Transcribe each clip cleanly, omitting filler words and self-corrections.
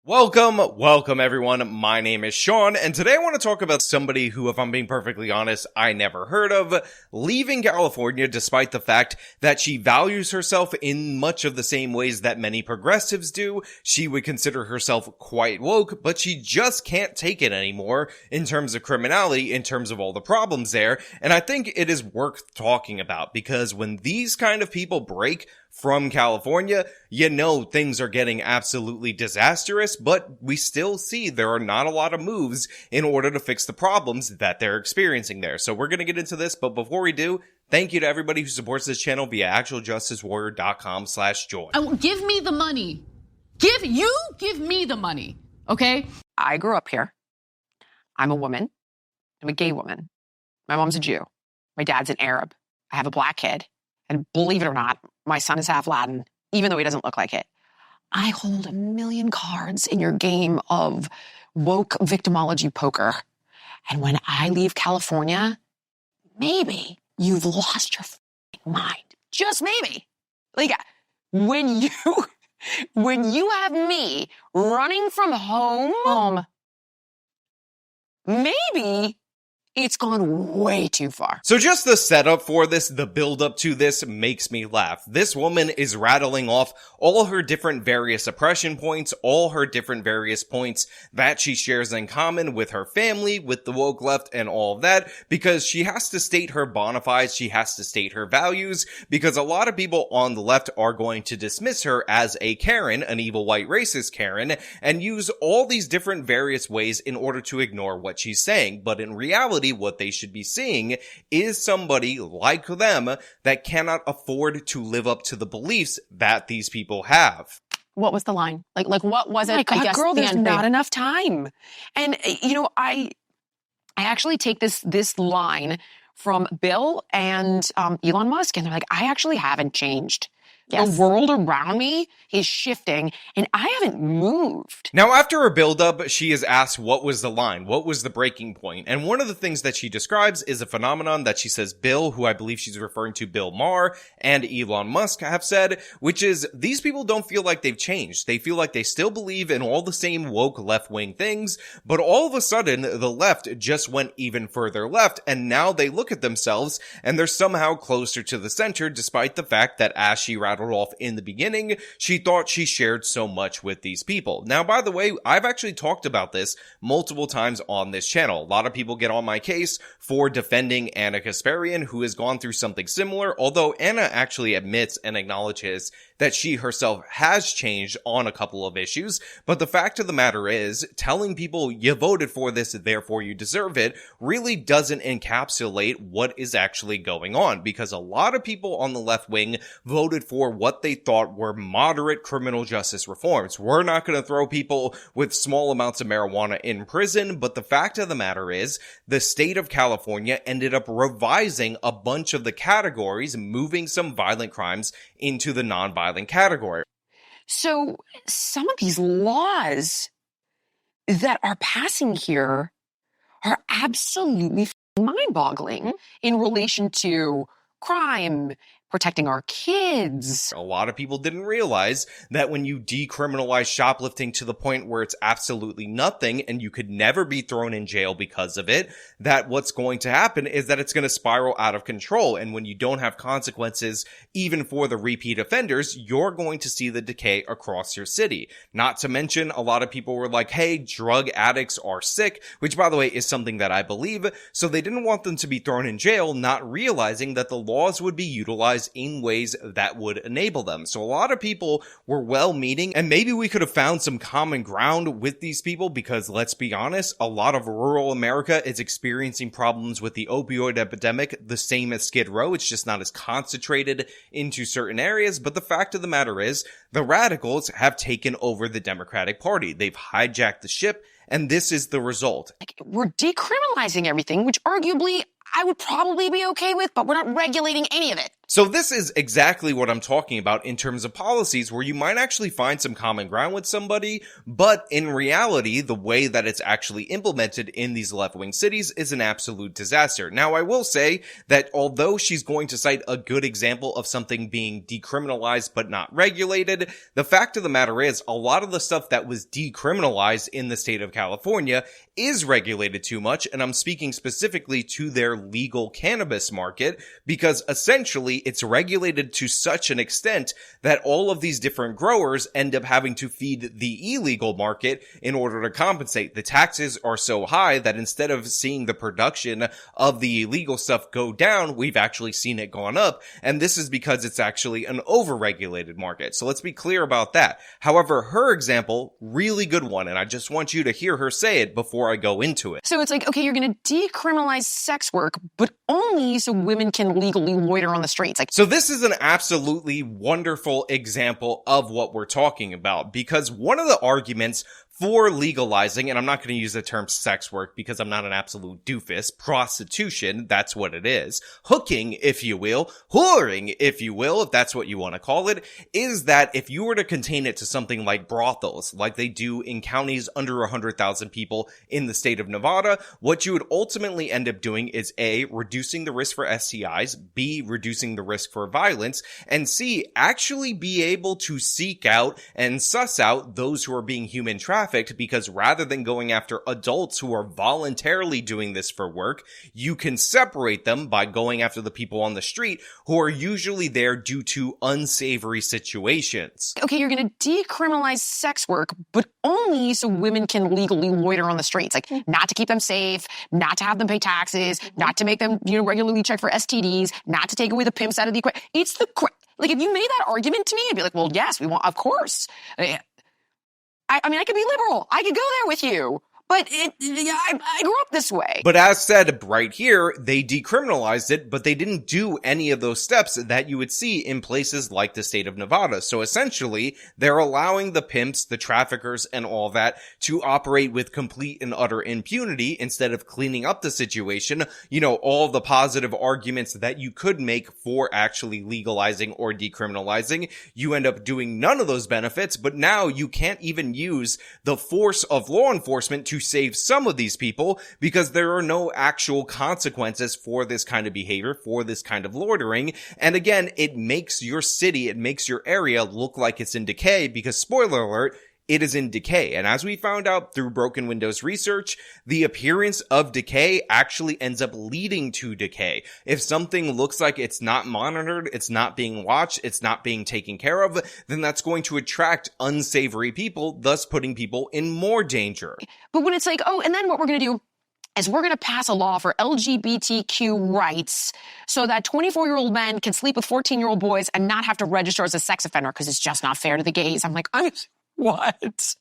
Welcome everyone. My name is Sean, and today I want to talk about somebody who, if I'm being perfectly honest, I never heard of, leaving California despite the fact that she values herself in much of the same ways that many progressives do. She would consider herself quite woke, but she just can't take it anymore in terms of criminality, in terms of all the problems there, and I think it is worth talking about, because when these kind of people break from California, you know things are getting absolutely disastrous, but we still see there are not a lot of moves in order to fix the problems that they're experiencing there. So we're going to get into this, but before we do, thank you to everybody who supports this channel via actualjusticewarrior.com/join. Give me the money. Give me the money, okay? I grew up here. I'm a woman. I'm a gay woman. My mom's a Jew. My dad's an Arab. I have a black kid. And believe it or not, my son is half Latin, even though he doesn't look like it. I hold a million cards in your game of woke victimology poker. And when I leave California, maybe you've lost your mind. Just maybe. Like, when you have me running from home, maybe it's gone way too far. So just the setup for this, the build up to this makes me laugh. This woman is rattling off all her different various oppression points, all her different various points that she shares in common with her family, with the woke left and all of that, because she has to state her bona fides, she has to state her values, because a lot of people on the left are going to dismiss her as a Karen, an evil white racist Karen, and use all these different various ways in order to ignore what she's saying. But in reality, what they should be seeing is somebody like them that cannot afford to live up to the beliefs that these people have. What was the line? Like what was it? My God, I guess girl, there's not enough time. And I actually take this line from Bill and Elon Musk, and they're like, I actually haven't changed. Yes. The world around me is shifting, and I haven't moved. Now, after her build-up, she is asked what was the line, what was the breaking point, and one of the things that she describes is a phenomenon that she says Bill, who I believe she's referring to Bill Maher, and Elon Musk have said, which is these people don't feel like they've changed. They feel like they still believe in all the same woke left-wing things, but all of a sudden, the left just went even further left, and now they look at themselves, and they're somehow closer to the center, despite the fact that as she rattled off in the beginning, she thought she shared so much with these people. Now, by the way, I've actually talked about this multiple times on this channel. A lot of people get on my case for defending Anna Kasparian, who has gone through something similar, although Anna actually admits and acknowledges that she herself has changed on a couple of issues. But the fact of the matter is, telling people you voted for this, therefore you deserve it, really doesn't encapsulate what is actually going on, because a lot of people on the left wing voted for what they thought were moderate criminal justice reforms. We're not going to throw people with small amounts of marijuana in prison, but the fact of the matter is, the state of California ended up revising a bunch of the categories, moving some violent crimes into the non-violent category. So some of these laws that are passing here are absolutely mind-boggling in relation to crime, protecting our kids. A lot of people didn't realize that when you decriminalize shoplifting to the point where it's absolutely nothing and you could never be thrown in jail because of it, that what's going to happen is that it's going to spiral out of control. And when you don't have consequences, even for the repeat offenders, you're going to see the decay across your city. Not to mention, a lot of people were like, hey, drug addicts are sick, which by the way is something that I believe. So they didn't want them to be thrown in jail, not realizing that the laws would be utilized in ways that would enable them. So a lot of people were well-meaning, and maybe we could have found some common ground with these people, because let's be honest, a lot of rural America is experiencing problems with the opioid epidemic, the same as Skid Row. It's just not as concentrated into certain areas. But the fact of the matter is, the radicals have taken over the Democratic Party. They've hijacked the ship, and this is the result. We're decriminalizing everything, which arguably I would probably be okay with, but we're not regulating any of it. So this is exactly what I'm talking about in terms of policies where you might actually find some common ground with somebody, but in reality, the way that it's actually implemented in these left-wing cities is an absolute disaster. Now, I will say that although she's going to cite a good example of something being decriminalized but not regulated, the fact of the matter is a lot of the stuff that was decriminalized in the state of California is regulated too much, and I'm speaking specifically to their legal cannabis market, because essentially it's regulated to such an extent that all of these different growers end up having to feed the illegal market in order to compensate. The taxes are so high that instead of seeing the production of the illegal stuff go down, we've actually seen it gone up, and this is because it's actually an over-regulated market. So let's be clear about that. However, her example, really good one, and I just want you to hear her say it before I go into it. So it's like, okay, you're going to decriminalize sex work, but only so women can legally loiter on the streets. So this is an absolutely wonderful example of what we're talking about, because one of the arguments for legalizing, and I'm not going to use the term sex work because I'm not an absolute doofus, prostitution, that's what it is, hooking, if you will, whoring, if you will, if that's what you want to call it, is that if you were to contain it to something like brothels, like they do in counties under 100,000 people in the state of Nevada, what you would ultimately end up doing is A, reducing the risk for STIs, B, reducing the risk for violence, and C, actually be able to seek out and suss out those who are being human trafficked, because rather than going after adults who are voluntarily doing this for work, you can separate them by going after the people on the street who are usually there due to unsavory situations. Okay, you're going to decriminalize sex work, but only so women can legally loiter on the streets. Like, not to keep them safe, not to have them pay taxes, not to make them, regularly check for STDs, not to take away the pimps out of the equation. It's the like, if you made that argument to me, I'd be like, well, yes, we want, of course. I mean, I could be liberal. I could go there with you. But I grew up this way. But as said right here, they decriminalized it, but they didn't do any of those steps that you would see in places like the state of Nevada. So essentially, they're allowing the pimps, the traffickers, and all that to operate with complete and utter impunity instead of cleaning up the situation. All the positive arguments that you could make for actually legalizing or decriminalizing, you end up doing none of those benefits, but now you can't even use the force of law enforcement to save some of these people because there are no actual consequences for this kind of behavior, for this kind of loitering. And again, it makes your city, it makes your area look like it's in decay because, spoiler alert, it is in decay. And as we found out through Broken Windows research, the appearance of decay actually ends up leading to decay. If something looks like it's not monitored, it's not being watched, it's not being taken care of, then that's going to attract unsavory people, thus putting people in more danger. But when it's like, oh, and then what we're going to do is we're going to pass a law for LGBTQ rights so that 24-year-old men can sleep with 14-year-old boys and not have to register as a sex offender because it's just not fair to the gays. I'm like, what?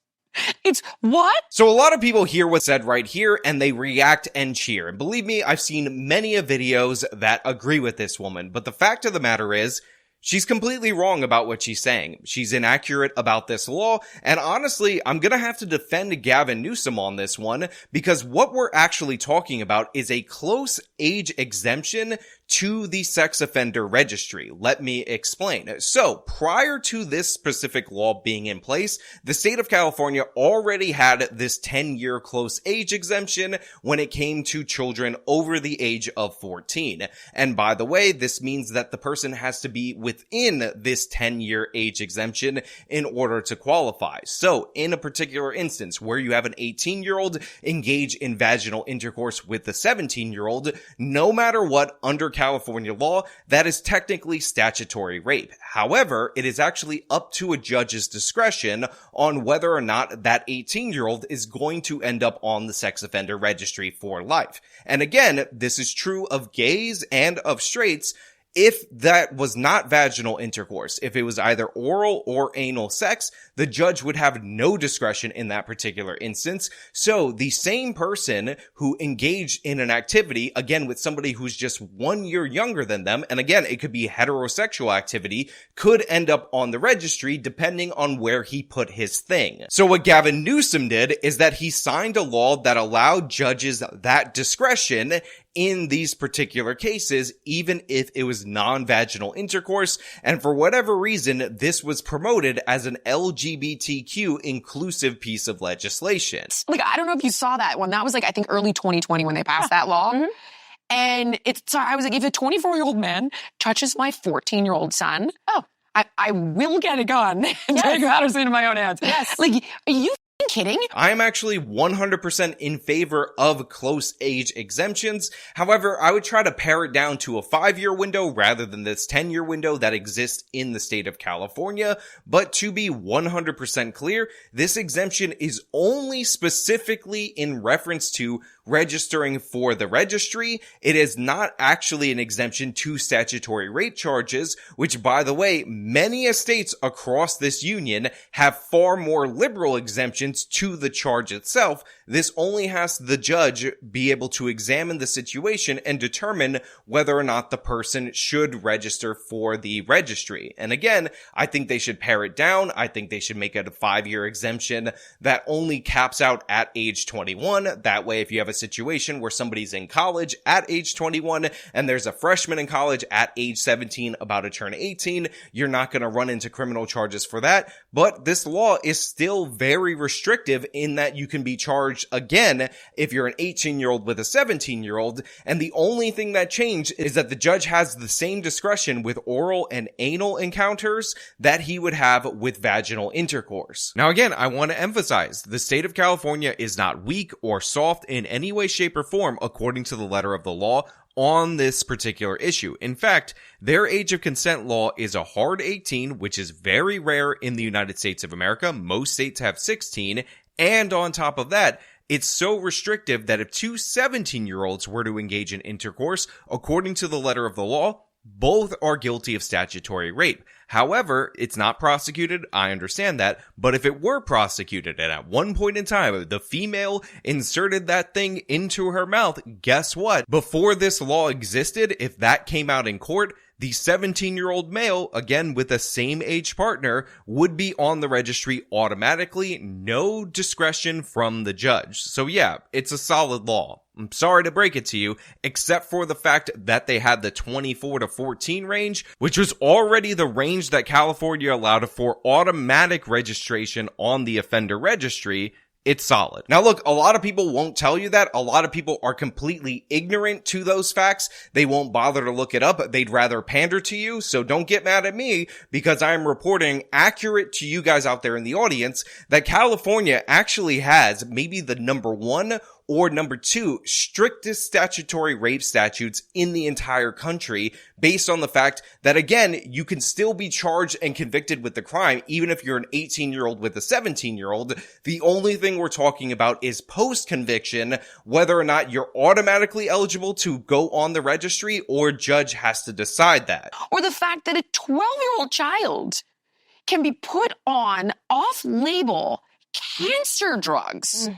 It's what? So a lot of people hear what's said right here and they react and cheer. And believe me, I've seen many of videos that agree with this woman. But the fact of the matter is, she's completely wrong about what she's saying. She's inaccurate about this law. And honestly, I'm going to have to defend Gavin Newsom on this one because what we're actually talking about is a close age exemption to the sex offender registry. Let me explain. So, prior to this specific law being in place, the state of California already had this 10-year close age exemption when it came to children over the age of 14. And by the way, this means that the person has to be within this 10-year age exemption in order to qualify. So, in a particular instance where you have an 18-year-old engage in vaginal intercourse with a 17-year-old, no matter what, under California law, that is technically statutory rape. However, it is actually up to a judge's discretion on whether or not that 18-year-old is going to end up on the sex offender registry for life. And again, this is true of gays and of straights. If that was not vaginal intercourse, if it was either oral or anal sex, the judge would have no discretion in that particular instance. So the same person who engaged in an activity, again, with somebody who's just 1 year younger than them, and again, it could be heterosexual activity, could end up on the registry depending on where he put his thing. So what Gavin Newsom did is that he signed a law that allowed judges that discretion in these particular cases, even if it was non-vaginal intercourse. And for whatever reason, this was promoted as an LGBTQ inclusive piece of legislation. Like, I don't know if you saw that one. That was like, I think early 2020 when they passed that law. Mm-hmm. And I was like, if a 24-year-old man touches my 14-year-old son, I will get a gun and take matters into my own hands. Yes. Like, are you kidding? I am actually 100% in favor of close age exemptions. However, I would try to pare it down to a 5-year window rather than this 10-year window that exists in the state of California. But to be 100% clear, this exemption is only specifically in reference to registering for the registry. It is not actually an exemption to statutory rape charges, which, by the way, many states across this union have far more liberal exemptions to the charge itself. This only has the judge be able to examine the situation and determine whether or not the person should register for the registry. And again, I think they should pare it down. I think they should make it a 5-year exemption that only caps out at age 21. That way, if you have a situation where somebody's in college at age 21 and there's a freshman in college at age 17 about to turn 18, you're not going to run into criminal charges for that. But this law is still very restrictive in that you can be charged again if you're an 18-year-old with a 17-year-old. And the only thing that changed is that the judge has the same discretion with oral and anal encounters that he would have with vaginal intercourse. Now again, I want to emphasize, the state of California is not weak or soft in any way, shape, or form according to the letter of the law on this particular issue. In fact, their age of consent law is a hard 18, which is very rare in the United States of America. Most states have 16. And on top of that, it's so restrictive that if two 17-year-olds were to engage in intercourse, according to the letter of the law, both are guilty of statutory rape. However, it's not prosecuted, I understand that, but if it were prosecuted and at one point in time the female inserted that thing into her mouth, guess what? Before this law existed, if that came out in court, the 17-year-old male, again with the same age partner, would be on the registry automatically, no discretion from the judge. So yeah, it's a solid law. I'm sorry to break it to you, except for the fact that they had the 24 to 14 range, which was already the range that California allowed for automatic registration on the offender registry. It's solid. Now look, a lot of people won't tell you that. A lot of people are completely ignorant to those facts. They won't bother to look it up. They'd rather pander to you. So don't get mad at me because I am reporting accurate to you guys out there in the audience that California actually has maybe the number 1 or number 2 strictest statutory rape statutes in the entire country, based on the fact that, again, you can still be charged and convicted with the crime even if you're an 18-year-old with a 17-year-old. The only thing we're talking about is post-conviction, whether or not you're automatically eligible to go on the registry or judge has to decide that. Or the fact that a 12-year-old child can be put on off-label cancer drugs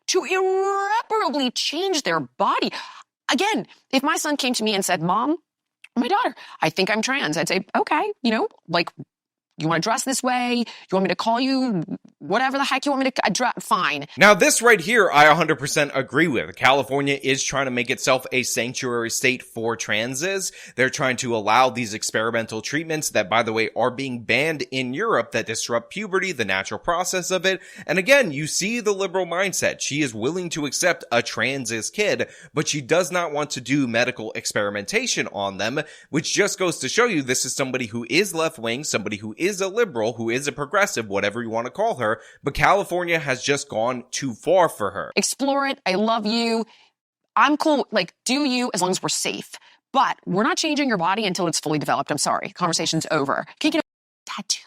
to irreparably change their body. Again, if my son came to me and said, Mom, my daughter, I think I'm trans, I'd say, okay, like, you want to dress this way? You want me to call you whatever the heck you want me to address? Fine. Now, this right here, I 100% agree with. California is trying to make itself a sanctuary state for transes. They're trying to allow these experimental treatments that, by the way, are being banned in Europe that disrupt puberty, the natural process of it. And again, you see the liberal mindset. She is willing to accept a transes kid, but she does not want to do medical experimentation on them, which just goes to show you this is somebody who is left-wing, somebody who is a liberal, who is a progressive, whatever you want to call her, but California has just gone too far for her. Explore it. I love you. I'm cool. Like, do you, as long as we're safe. But we're not changing your body until it's fully developed. I'm sorry. Conversation's over. Can you get a tattoo?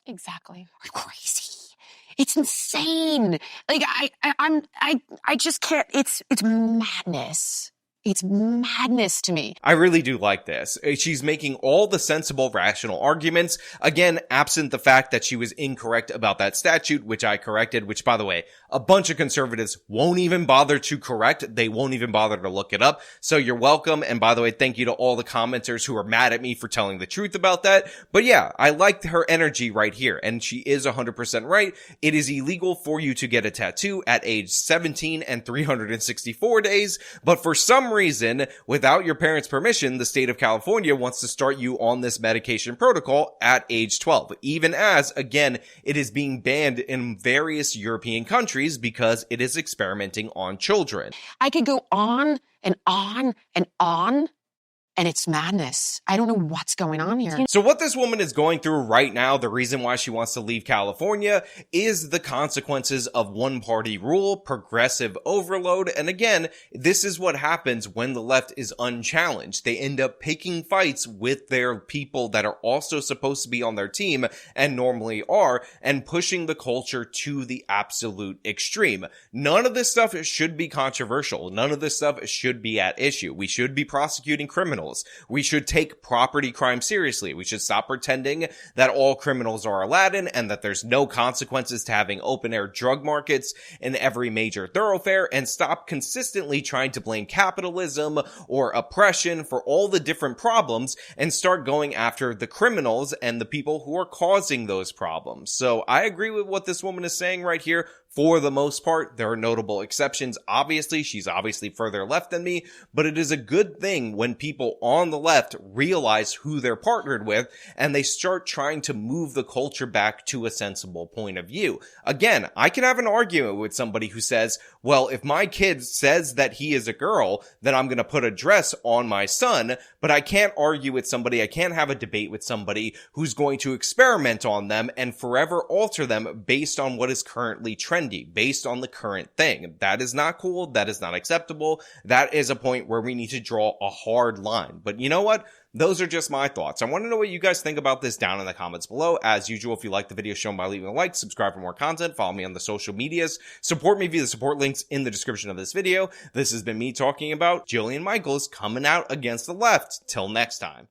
Exactly. Are you crazy? It's insane. Like, I just can't. It's madness. It's madness to me. I really do like this. She's making all the sensible, rational arguments. Again, absent the fact that she was incorrect about that statute, which I corrected, which, by the way, a bunch of conservatives won't even bother to correct. They won't even bother to look it up. So you're welcome. And by the way, thank you to all the commenters who are mad at me for telling the truth about that. But yeah, I liked her energy right here. And she is 100% right. It is illegal for you to get a tattoo at age 17 and 364 days. But for some some reason, without your parents' permission, the state of California wants to start you on this medication protocol at age 12, even as, again, it is being banned in various European countries because it is experimenting on children. I could go on and on and on, and it's madness. I don't know what's going on here. So what this woman is going through right now, the reason why she wants to leave California, is the consequences of one-party rule, progressive overload, and again, this is what happens when the left is unchallenged. They end up picking fights with their people that are also supposed to be on their team, and normally are, and pushing the culture to the absolute extreme. None of this stuff should be controversial. None of this stuff should be at issue. We should be prosecuting criminals. We should take property crime seriously. We should stop pretending that all criminals are Aladdin and that there's no consequences to having open air drug markets in every major thoroughfare, and stop consistently trying to blame capitalism or oppression for all the different problems and start going after the criminals and the people who are causing those problems. So I agree with what this woman is saying right here. For the most part, there are notable exceptions. Obviously, she's obviously further left than me, but it is a good thing when people on the left realize who they're partnered with and they start trying to move the culture back to a sensible point of view. Again, I can have an argument with somebody who says, well, if my kid says that he is a girl, then I'm going to put a dress on my son, but I can't argue with somebody, I can't have a debate with somebody who's going to experiment on them and forever alter them based on what is currently trendy, based on the current thing. That is not cool. That is not acceptable. That is a point where we need to draw a hard line. But you know what? Those are just my thoughts. I want to know what you guys think about this down in the comments below. As usual, if you like the video, show them by leaving a like, subscribe for more content, follow me on the social medias, support me via the support links in the description of this video. This has been me talking about Jillian Michaels coming out against the left. Till next time.